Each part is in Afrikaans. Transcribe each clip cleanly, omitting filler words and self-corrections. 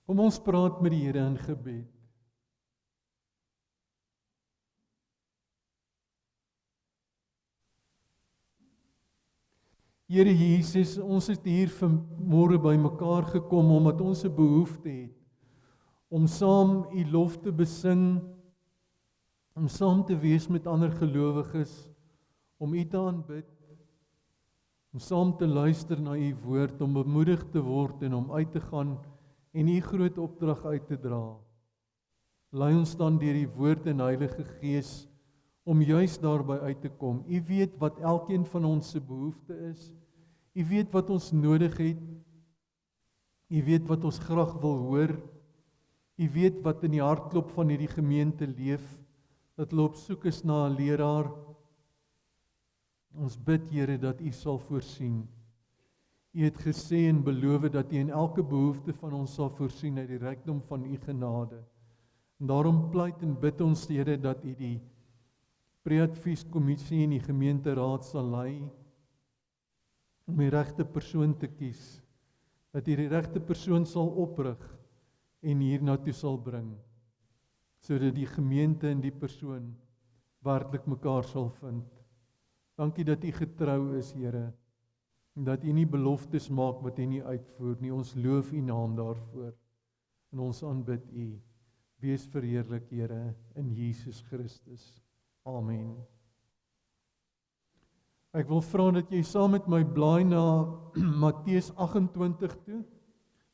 Kom ons praat met die Here in gebed. Here Jesus, ons het hier vanmôre by mekaar gekom omdat ons 'n behoefte het om saam U lof te besing, om saam te wees met ander gelowiges, om U te aanbid, om saam te luister na U woord, om bemoedig te word en om uit te gaan en U groot opdrag uit te dra. Lei ons dan deur die woord en Heilige Gees om juis daarby uit te kom. U weet wat elkeen van ons se behoefte is. U weet wat ons nodig het. U weet wat ons graag wil hoor. U weet wat in die hartklop van hierdie gemeente leef, dat hulle op soek is na 'n leraar. Ons bid, Here, dat U sal voorsien. U het gesê en beloof dat U in elke behoefte van ons sal voorsien uit die rykdom van U genade. En daarom pleit en bid ons, Here, dat U die pre-advieskommissie en die gemeenteraad sal lei om die regte persoon te kies, dat U die regte persoon sal oprig en hiernatoe sal bring, sodat die gemeente en die persoon werklik mekaar sal vind. Dankie dat U getrou is, Here, en dat U nie beloftes maak wat U nie uitvoer nie. Ons loof U naam daarvoor en ons aanbid U. Wees verheerlik, Here, in Jesus Christus. Amen. Ek wil vra dat jy saam met my blaai na Matteus 28 toe.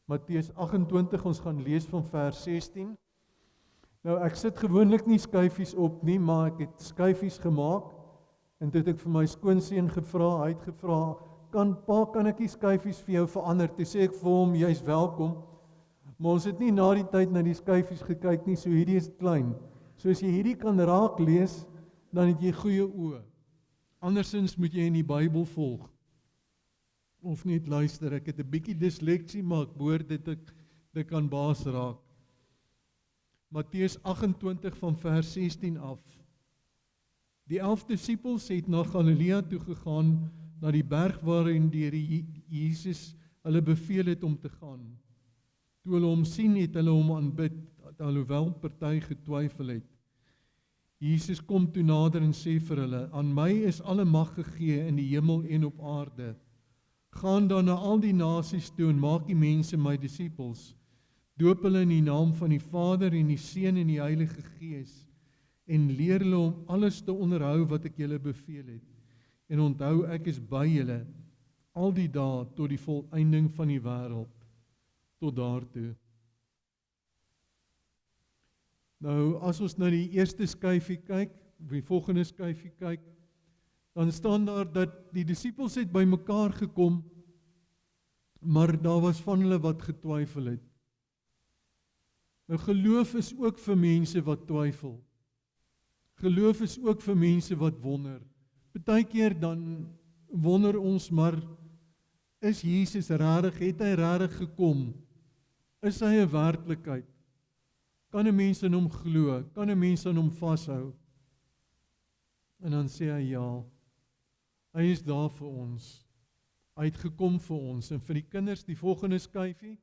Matteus 28, ons gaan lees van vers 16. Nou, ek sit gewoonlik nie skyfies op nie, maar ek het skyfies gemaak. En toe het ek vir my skoonseun gevra, hy het gevra, kan ek die skyfies vir jou verander? Toe sê ek vir hom, jy's welkom. Maar ons het nie na die tyd na die skyfies gekyk nie, so hierdie is klein. So as jy hierdie kan raak lees, dan het jy goeie oë. Andersins moet jy in die Bybel volg. Of net luister, ek het 'n bietjie disleksie, maar ek behoort dit kan baas raak. Matteus 28 van vers 16 af. Die 11 disippels het na Galilea toe gegaan, na die berg waarin die Here Jesus hulle beveel het om te gaan. Toe hulle hom sien, het hulle hom aanbid, alhoewel party getwyfel het. Jesus kom toe nader en sê vir hulle, aan my is alle mag gegee in die hemel en op aarde. Gaan dan na al die nasies toe en maak die mense my disippels. Doop hulle in die naam van die Vader en die Seun en die Heilige Gees en leer hulle om alles te onderhou wat ek julle beveel het. En onthou, ek is by julle al die dae tot die volëinding van die wêreld, tot daartoe. Nou, as ons na die eerste skyfie kyk, die volgende skyfie kyk, dan staan daar dat die disippels het by mekaar gekom, maar daar was van hulle wat getwyfel het. Nou, geloof is ook vir mense wat twyfel. Geloof is ook vir mense wat wonder. Partykeer dan wonder ons maar, is Jesus rarig? Het hy rarig gekom? Is hy 'n werklikheid? Kan 'n mens in hom glo? Kan 'n mens aan hom vashou? En dan sê hy ja, hy is daar vir ons. Hy het gekom vir ons. En vir die kinders, die volgende skyfie,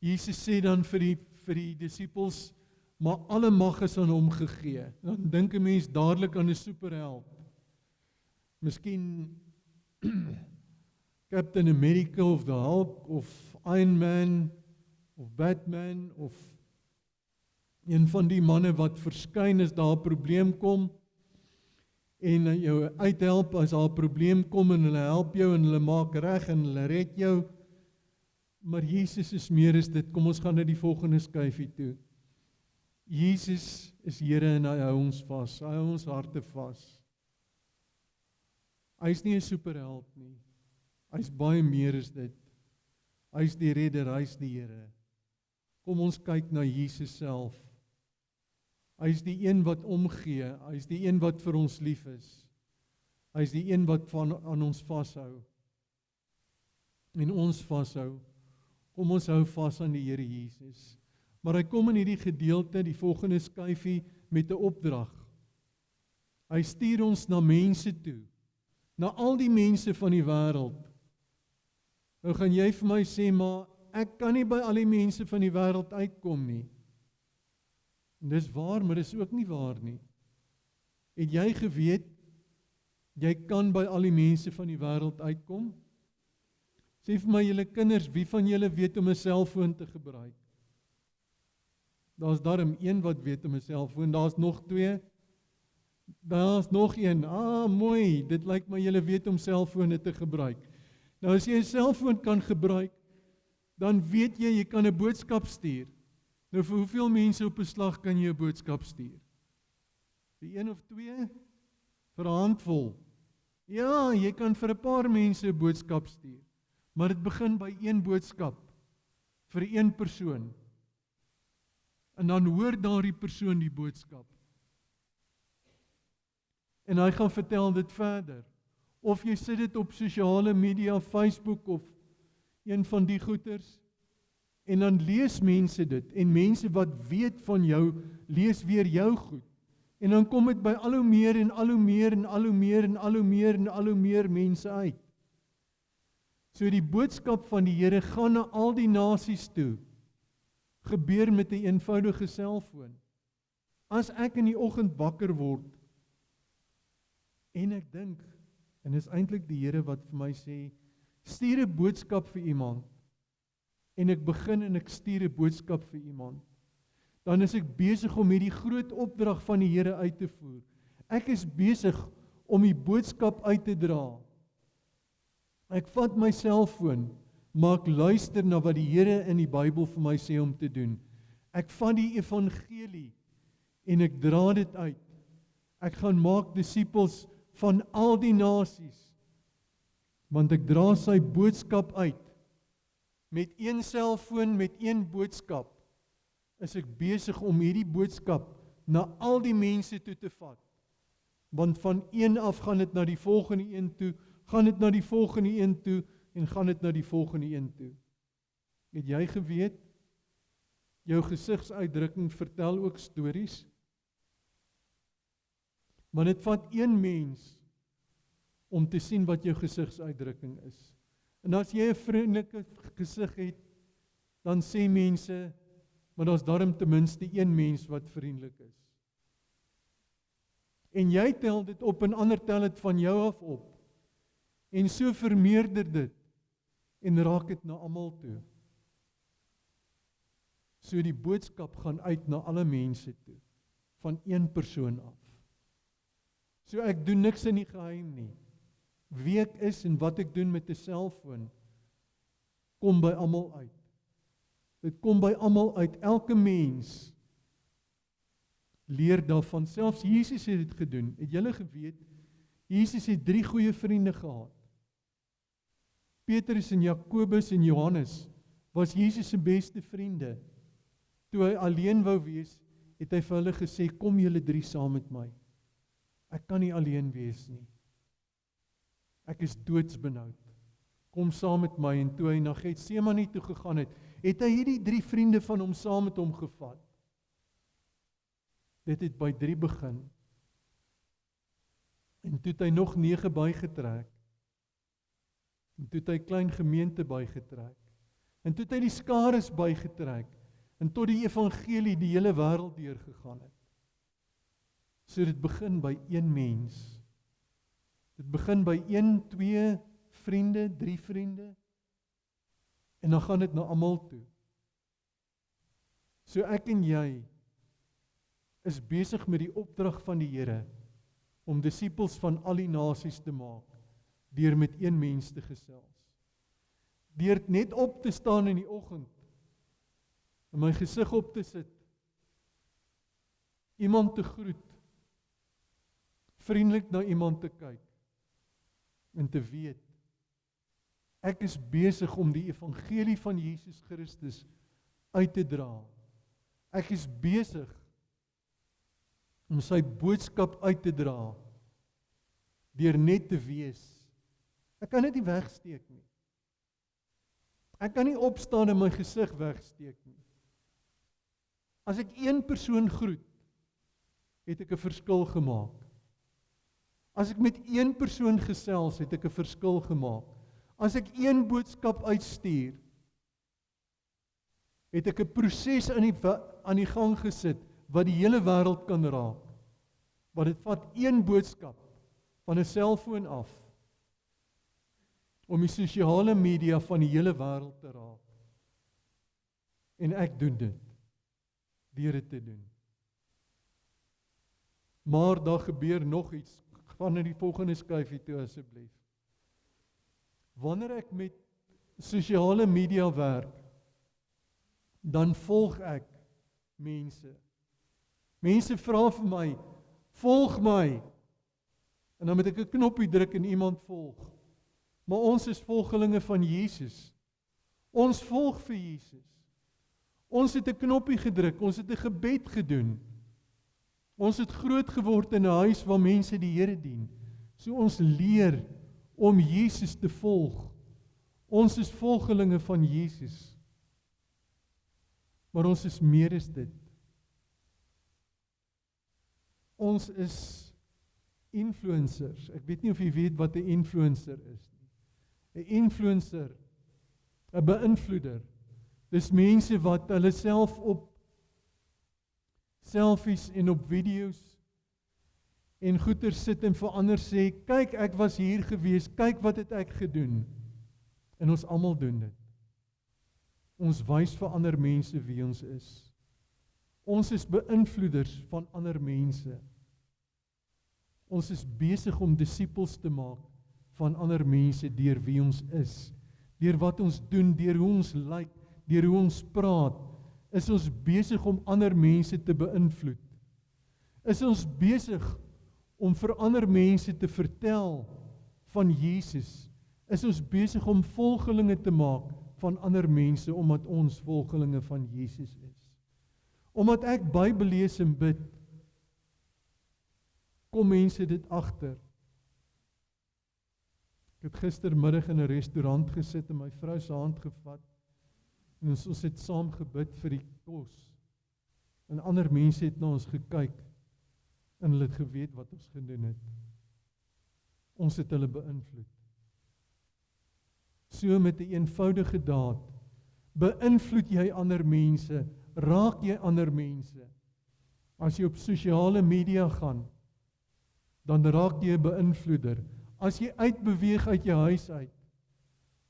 Jesus sê dan vir die disippels, maar alle mag is aan hom gegee. Dan dink 'n mens dadelik aan 'n superheld. Miskien Captain America of the Hulk of Iron Man of Batman of een van die manne wat verskyn as daar 'n probleem kom en jou uithelp as daar 'n probleem kom en hulle help jou en hulle maak reg en hulle red jou. Maar Jesus is meer as dit. Kom ons gaan na die volgende skyfie toe. Jesus is Here en hy hou ons vas. Hy hou ons harte vas. Hy is nie 'n superheld nie. Hy is baie meer as dit. Hy is die redder, hy is die Here. Kom ons kyk na Jesus self. Hy is die een wat omgee, hy is die een wat vir ons lief is. Hy is die een wat aan ons vashou. En ons vashou. Kom ons hou vas aan die Here Jesus. Maar hy kom in hierdie gedeelte, die volgende skyfie, met 'n opdrag. Hy stuur ons na mense toe, na al die mense van die wêreld. Nou gaan jy vir my sê, maar ek kan nie by al die mense van die wêreld uitkom nie. En dis waar, maar dis ook nie waar nie. Het jy geweet, jy kan by al die mense van die wêreld uitkom? Sê vir my julle kinders, wie van julle weet om 'n selfoon te gebruik? Daar's darm een wat weet om 'n selfoon, daar's nog twee. Daar's nog een. Mooi, dit lyk my julle weet om selfone te gebruik. Nou as jy 'n selfoon kan gebruik, dan weet jy kan 'n boodskap stuur. Nou vir hoeveel mense op 'n slag kan jy 'n boodskap stuur? Vir 1 of 2? Vir 'n handvol? Ja, jy kan vir 'n paar mense 'n boodskap stuur. Maar dit begin by een boodskap vir een persoon. En dan hoor daardie persoon die boodskap. En hy gaan vertel dit verder. Of jy sit dit op sosiale media, Facebook of een van die goeters, en dan lees mense dit, en mense wat weet van jou, lees weer jou goed. En dan kom dit by al hoe meer en al hoe meer en al hoe meer en al hoe meer en al hoe meer mense uit. So die boodskap van die Here gaan na al die nasies toe. Gebeur met 'n eenvoudige selfoon. As ek in die oggend wakker word, en ek dink, en dis eintlik die Here wat vir my sê, stuur 'n boodskap vir iemand, en ek begin en ek stuur 'n boodskap vir iemand, dan is ek besig om hierdie groot opdrag van die Here uit te voer. Ek is besig om die boodskap uit te dra. Ek vat my selfoon, maar ek luister na wat die Here in die Bybel vir my sê om te doen. Ek vat die evangelie en ek dra dit uit. Ek gaan maak disippels van al die nasies, want ek dra sy boodskap uit. Met een selfoon, met een boodskap, is ek besig om hierdie boodskap na al die mense toe te vat. Want van een af gaan dit na die volgende een toe, gaan dit na die volgende een toe, en gaan dit na die volgende een toe. Het jy geweet, jou gesigsuitdrukking vertel ook stories? Maar dit vat een mens om te sien wat jou gesigsuitdrukking is. En as jy 'n vriendelike gesig het, dan sê mense, maar daar's darm ten minste een mens wat vriendelik is. En jy tel dit op en ander tel dit van jou af op. En so vermeerder dit en raak dit na almal toe. So die boodskap gaan uit na alle mense toe, van een persoon af. So ek doen niks in die geheim nie. Wie ek is en wat ek doen met 'n selfoon, kom by almal uit. Dit kom by almal uit, elke mens leer daarvan. Selfs Jesus het dit gedoen. Het julle geweet, Jesus het 3 goeie vriende gehad. Petrus en Jakobus en Johannes was Jesus se beste vriende. Toe hy alleen wou wees, het hy vir hulle gesê, kom julle 3 saam met my. Ek kan nie alleen wees nie. Ek is doodsbenoud. Kom saam met my. En toe hy na Getsemane toe gegaan het, het hy hierdie 3 vriende van hom saam met hom gevat. Dit het by 3 begin. En toe het hy nog 9 bygetrek. En toe het hy klein gemeente bygetrek. En toe het hy die skares bygetrek. En tot die evangelie die hele wêreld deurgegaan het. So dit begin by een mens. Dit begin by 1, 2 vriende, 3 vriende. En dan gaan dit na almal toe. So ek en jy is besig met die opdrag van die Here om disippels van al die nasies te maak, deur met een mens te gesels. Deur net op te staan in die oggend, en my gesig op te sit, iemand te groet, vriendelik na iemand te kyk, en te weet, ek is besig om die evangelie van Jesus Christus uit te dra. Ek is besig om sy boodskap uit te dra, deur net te wees. Ek kan dit nie wegsteek nie. Ek kan nie opstaan en my gesig wegsteek nie. As ek een persoon groet, het ek 'n verskil gemaak. As ek met een persoon gesels, het ek 'n verskil gemaak. As ek een boodskap uitstuur, het ek 'n proses aan die gang gesit, wat die hele wêreld kan raak. Want dit vat een boodskap, van 'n selfoon af, om die sosiale media van die hele wêreld te raak. En ek doen dit, deur dit te doen. Maar daar gebeur nog iets, gaan na die volgende skyfie toe asseblief. Wanneer ek met sosiale media werk, dan volg ek mense. Mense vra vir my, volg my, en dan moet ek 'n knoppie druk en iemand volg. Maar ons is volgelinge van Jesus. Ons volg vir Jesus. Ons het 'n knoppie gedruk, ons het 'n gebed gedoen. Ons het groot geword in 'n huis waar mense die Here dien. So ons leer om Jesus te volg. Ons is volgelinge van Jesus. Maar ons is meer as dit. Ons is influencers. Ek weet nie of jy weet wat 'n influencer is nie. 'n Influencer, 'n beïnvloeder. Dis mense wat hulle self op selfies en op video's en goeie sit en vir ander sê, kyk ek was hier gewees, kyk wat het ek gedoen. En ons almal doen dit. Ons wys vir ander mense wie ons is. Ons is beïnvloeders van ander mense. Ons is besig om disippels te maak van ander mense deur wie ons is, deur wat ons doen, deur hoe ons lyk, deur hoe ons praat. Is ons besig om ander mense te beïnvloed? Is ons besig om vir ander mense te vertel van Jesus? Is ons besig om volgelinge te maak van ander mense, omdat ons volgelinge van Jesus is? Omdat ek Bybel lees en bid, kom mense dit agter. Ek het gistermiddag in 'n restaurant gesit en my vrou se hand gevat, en ons het saam gebid vir die kos. En ander mense het na ons gekyk, en hulle het geweet wat ons gedoen het. Ons het hulle beïnvloed. So met 'n eenvoudige daad, beïnvloed jy ander mense, raak jy ander mense. As jy op sosiale media gaan, dan raak jy 'n beïnvloeder. As jy uitbeweeg uit jou huis uit,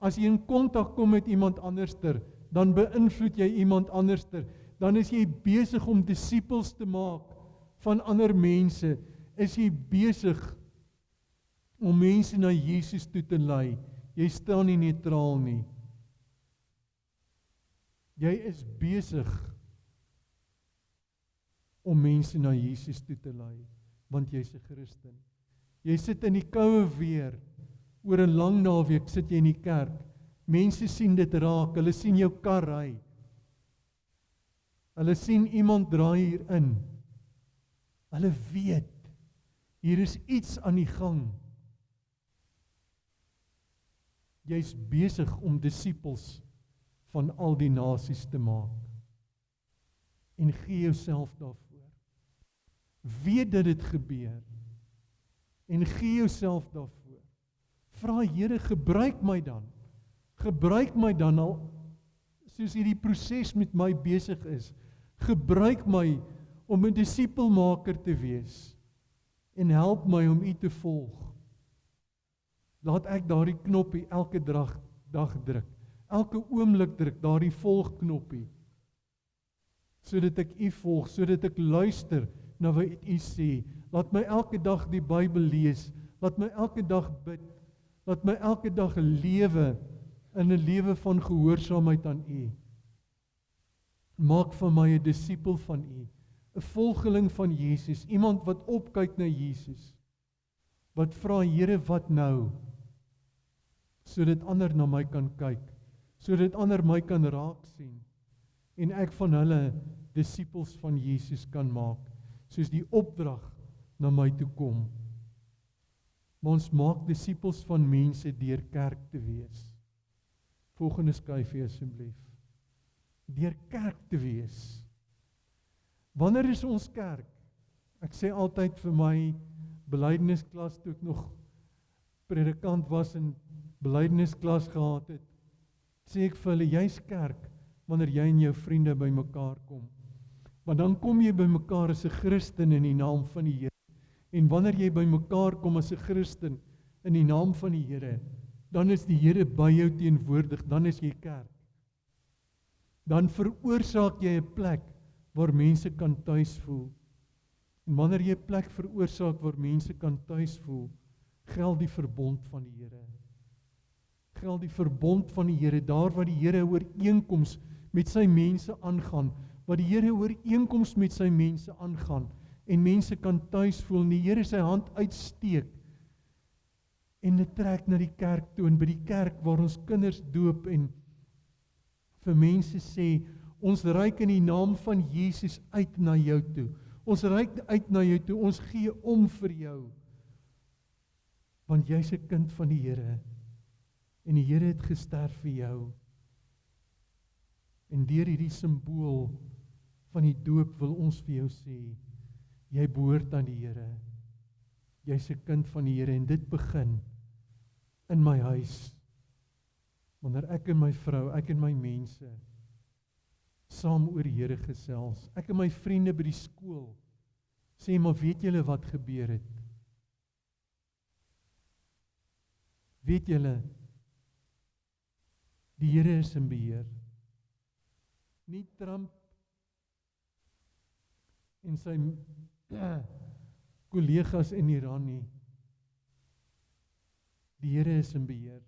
as jy in kontak kom met iemand anderster, dan beïnvloed jy iemand anderster. Dan is jy besig om disippels te maak van ander mense. Is jy besig om mense na Jesus toe te lei. Jy staan nie neutraal nie. Jy is besig om mense na Jesus toe te lei, want jy's 'n Christen. Jy sit in die koue weer, oor 'n lang naweek sit jy in die kerk. Mense sien dit raak, hulle sien jou kar ry. Hulle sien iemand draai hier in. Hulle weet, hier is iets aan die gang. Jy's besig om disippels van al die nasies te maak. En gee jouself daarvoor. Weet dat dit gebeur. En gee jouself daarvoor. Vra Here, gebruik my dan. Gebruik my dan al, soos hierdie proses met my besig is. Gebruik my om 'n disipelmaker te wees. En help my om U te volg. Laat ek daardie knoppie elke dag druk. Elke oomblik druk daardie volgknoppie. Sodat ek U volg, sodat ek luister na wat U sê. Laat my elke dag die Bybel lees. Laat my elke dag bid. Laat my elke dag lewe in 'n lewe van gehoorsaamheid aan U. Maak van my 'n disipel van U, 'n volgeling van Jesus, iemand wat opkyk na Jesus. Wat vra, Here, wat nou? Sodat ander na my kan kyk, sodat ander my kan raak sien en ek van hulle disipels van Jesus kan maak, soos die opdrag na my toe kom. Maar ons maak disipels van mense deur kerk te wees. Volgende skyfie asseblief. Deur kerk te wees. Wanneer is ons kerk? Ek sê altyd vir my belydennisklas toe ek nog predikant was en belydennisklas gehad het, sê ek vir hulle, jy's kerk wanneer jy en jou vriende bymekaar kom. Want dan kom jy bymekaar as 'n Christen in die naam van die Here. En wanneer jy bymekaar kom as 'n Christen in die naam van die Here, dan is die Here by jou teenwoordig, dan is jy kerk. Dan veroorsaak jy 'n plek waar mense kan tuis voel. En wanneer jy 'n plek veroorsaak waar mense kan tuis voel, geld die verbond van die Here. Geld die verbond van die Here, daar waar die Here 'n ooreenkoms met sy mense aangaan, waar die Here 'n ooreenkoms met sy mense aangaan, en mense kan tuis voel, en die Here sy hand uitsteek, en dit trek na die kerk toe, en by die kerk waar ons kinders doop, en vir mense sê, ons reik in die naam van Jesus uit na jou toe. Ons reik uit na jou toe, ons gee om vir jou. Want jy's 'n kind van die Here, en die Here het gesterf vir jou. En deur hierdie simbool van die doop wil ons vir jou sê, jy behoort aan die Here. Jy's 'n kind van die Here, en dit begin in my huis. Wanneer ek en my vrou, ek en my mense, saam oor die Here gesels. Ek en my vriende by die skool sê, maar weet julle wat gebeur het? Weet julle, die Here is in beheer. Nie Trump en sy kollegas in Iran nie. Die Here is in beheer.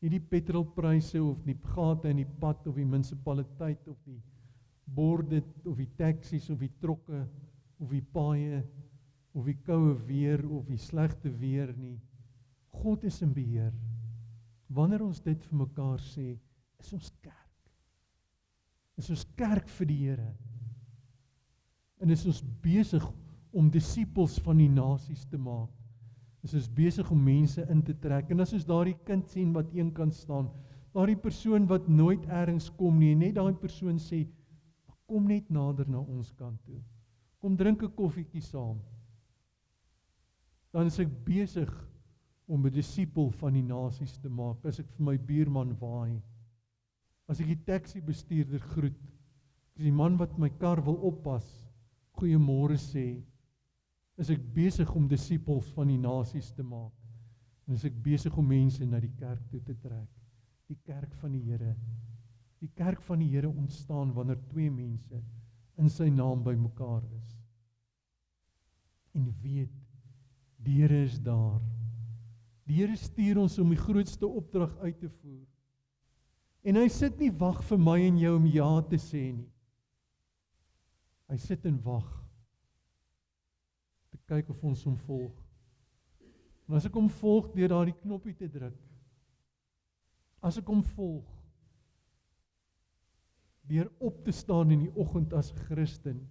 Nie die petrolpryse of die gate in die pad of die munisipaliteit of die borde of die taksies of die trokke of die paaie of die koue weer of die slegte weer nie. God is in beheer. Wanneer ons dit vir mekaar sê, is ons kerk. Is ons kerk vir die Here. En is ons besig om disippels van die nasies te maak. Is ons besig om mense in te trek. En as ons daardie kind sien wat een kant staan, daardie persoon wat nooit ergens kom nie, en net daai persoon sê, kom net nader na ons kant toe. Kom drink 'n koffietjie saam. Dan is ek besig om 'n disipel van die nasies te maak. As ek vir my buurman waai, as ek die taxi bestuurder groet, as die man wat my kar wil oppas, goeiemôre sê, is ek besig om disipels van die nasies te maak. En is ek besig om mense na die kerk toe te trek. Die kerk van die Here. Die kerk van die Here ontstaan wanneer twee mense in sy naam by mekaar is. En weet, die Here is daar. Die Here stuur ons om die grootste opdrag uit te voer. En hy sit nie wag vir my en jou om ja te sê nie. Hy sit en wag te kyk of ons hom volg. En as ek hom volg deur daardie knoppie te druk, as ek hom volg deur op te staan in die oggend as Christen,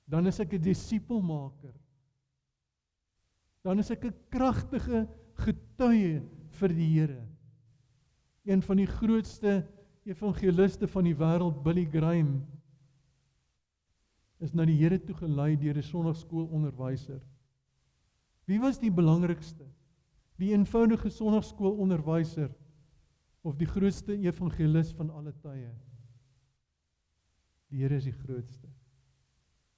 dan is ek 'n disipelmaker. Dan is ek 'n kragtige getuie vir die Here. Een van die grootste evangeliste van die wêreld, Billy Graham, is na die Here toe gelei deur 'n sonnaarskoolonderwyser. Wie was die belangrikste? Die eenvoudige sonnaarskoolonderwyser of die grootste evangelis van alle tye? Die Here is die grootste.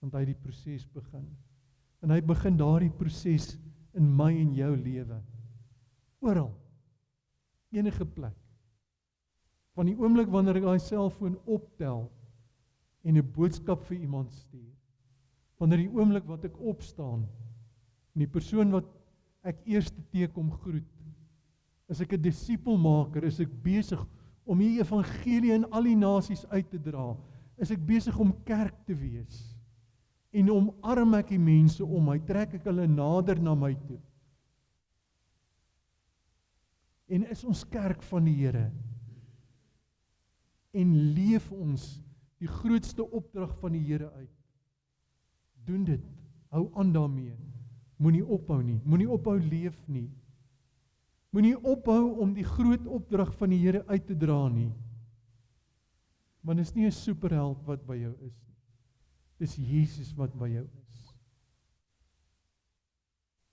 Want hy het die proses begin. En hy begin daardie proses in my en jou lewe. Oral. Enige plek. Van die oomblik wanneer ek daai selfoon optel en 'n boodskap vir iemand stuur. Wanneer die oomblik wat ek opstaan en die persoon wat ek eerste teekom groet, is ek 'n disipelmaker, is ek besig om die evangelie in al die nasies uit te dra, is ek besig om kerk te wees. En omarm ek die mense om my, trek ek hulle nader na my toe. En is ons kerk van die Here. En leef ons die grootste opdrag van die Here uit. Doen dit, hou aan daarmee. Moenie ophou nie, moenie ophou leef nie. Moenie ophou om die groot opdrag van die Here uit te dra nie. Want dit is nie 'n superheld wat by jou is nie. Dis Jesus wat by jou is.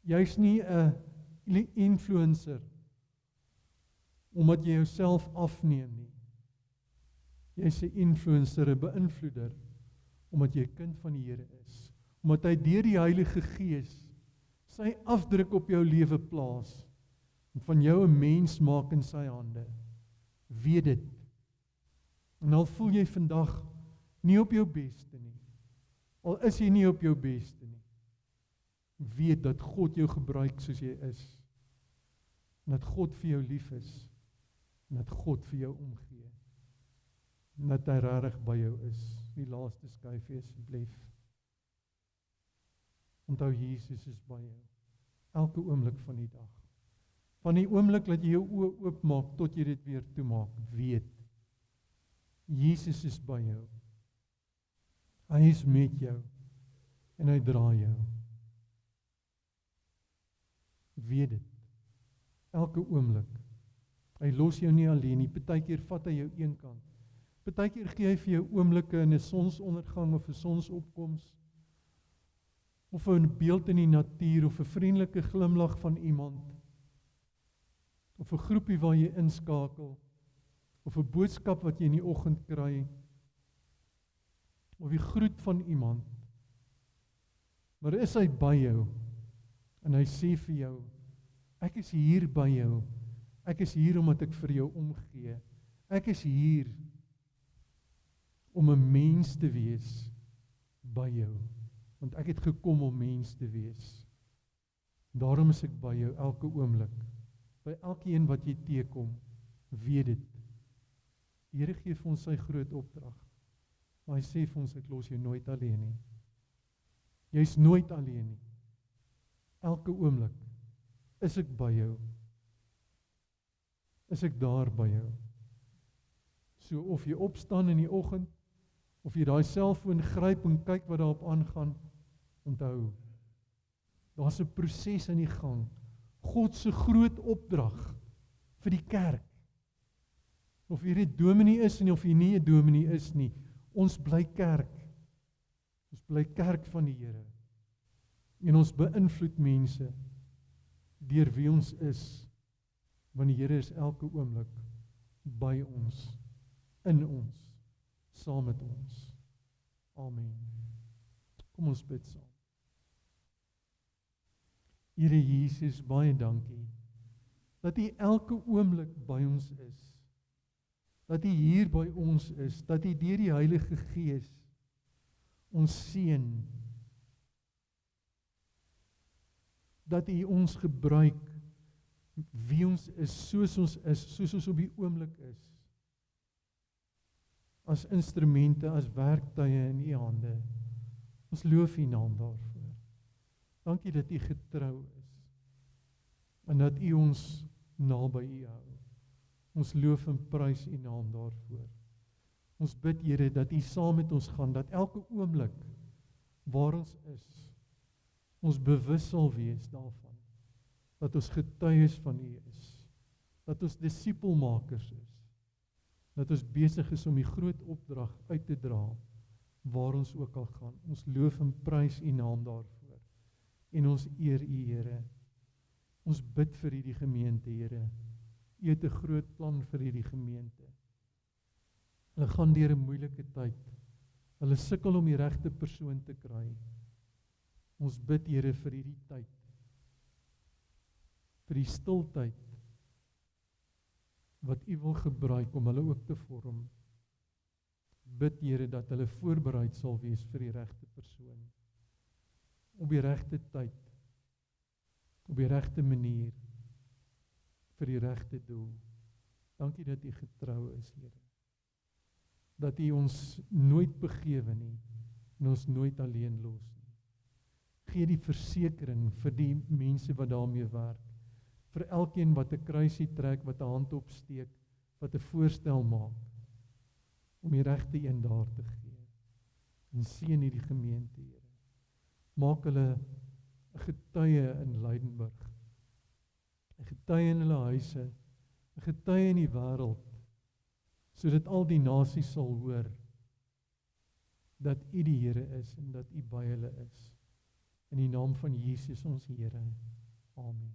Jy's nie 'n influencer omdat jy jouself afneem nie. Jy's 'n influencer, 'n beïnvloeder, omdat jy 'n kind van die Here is. Omdat hy deur die Heilige Gees sy afdruk op jou lewe plaas en van jou 'n mens maak in sy hande. Weet dit. En al voel jy vandag nie op jou beste nie, al is jy nie op jou beste nie, weet dat God jou gebruik soos jy is, en dat God vir jou lief is, en dat God vir jou omgee, en dat hy regtig by jou is. Die laaste skyfie asseblief. Onthou, Jesus is by jou, elke oomblik van die dag. Van die oomblik dat jy jou oë oopmaak, tot jy dit weer toemaak, weet, Jesus is by jou. Hy is met jou, en hy dra jou. Weet dit, elke oomblik. Hy los jou nie alleen nie, partykeer vat hy jou een kant. Partykeer gee hy vir jou oomblikke in 'n sonsondergang of 'n sonsopkoms, of 'n beeld in die natuur, of 'n vriendelike glimlag van iemand, of 'n groepie waar jy inskakel, of 'n boodskap wat jy in die oggend kry, of die groet van iemand. Maar is hy by jou, en hy sê vir jou, ek is hier by jou, ek is hier omdat ek vir jou omgee, ek is hier om 'n mens te wees by jou, want ek het gekom om mens te wees. Daarom is ek by jou elke oomblik, by elkeen wat jy teekom, weet dit. Die Here gee vir ons sy groot opdrag, maar hy sê vir ons, ek los jou nooit alleen nie. Jy's nooit alleen nie. Elke oomblik is ek by jou. Is ek daar by jou. So of jy opstaan in die oggend, of jy daai selfoon gryp en kyk wat daarop aangaan, onthou, daar's 'n proses in die gang. God se groot opdrag vir die kerk. Of jy 'n dominee is en of jy nie 'n dominee is nie, ons bly kerk. Ons bly kerk van die Here. En ons beïnvloed mense deur wie ons is, want die Here is elke oomblik by ons, in ons, saam met ons. Amen. Kom ons bid saam. Here Jesus, baie dankie, dat U elke oomblik by ons is, dat U hier by ons is, dat U deur die Heilige Gees ons seën, dat U ons gebruik, wie ons is, soos ons op die oomblik is, as instrumente, as werktuie in U hande. Ons loof U naam daarvoor. Dankie dat U getrou is, en dat U ons naby U hou. Ons loof en prys U naam daarvoor. Ons bid, Here, dat U saam met ons gaan, dat elke oomblik waar ons is, ons bewus sal wees daarvan, dat ons getuies van U is, dat ons disipelmakers is, dat ons besig is om die groot opdrag uit te dra, waar ons ook al gaan. Ons loof en prys U naam daarvoor, en ons eer U, Here. Ons bid vir hierdie gemeente, Here. U het 'n groot plan vir hierdie gemeente. Hulle gaan deur 'n moeilike tyd. Hulle sukkel om die regte persoon te kry. Ons bid, Here, vir hierdie tyd, vir die stiltyd, wat U wil gebruik om hulle ook te vorm. Bid, Here, dat hulle voorbereid sal wees vir die regte persoon, op die regte tyd, op die regte manier, vir die regte doel. Dankie dat U getrou is, Here. Dat U ons nooit begewe nie, en ons nooit alleen los nie. Gee die versekering vir die mense wat daarmee werk, vir elkeen wat 'n kruisie trek, wat 'n hand opsteek, wat 'n voorstel maak, om die regte een daar te gee. En seën hierdie gemeente, Here. Maak hulle 'n getuie in Lydenburg, 'n getuie in hulle huise, 'n getuie in die wêreld, sodat al die nasies sal hoor dat U die Here is en dat U by hulle is. In die naam van Jesus ons Here. Amen.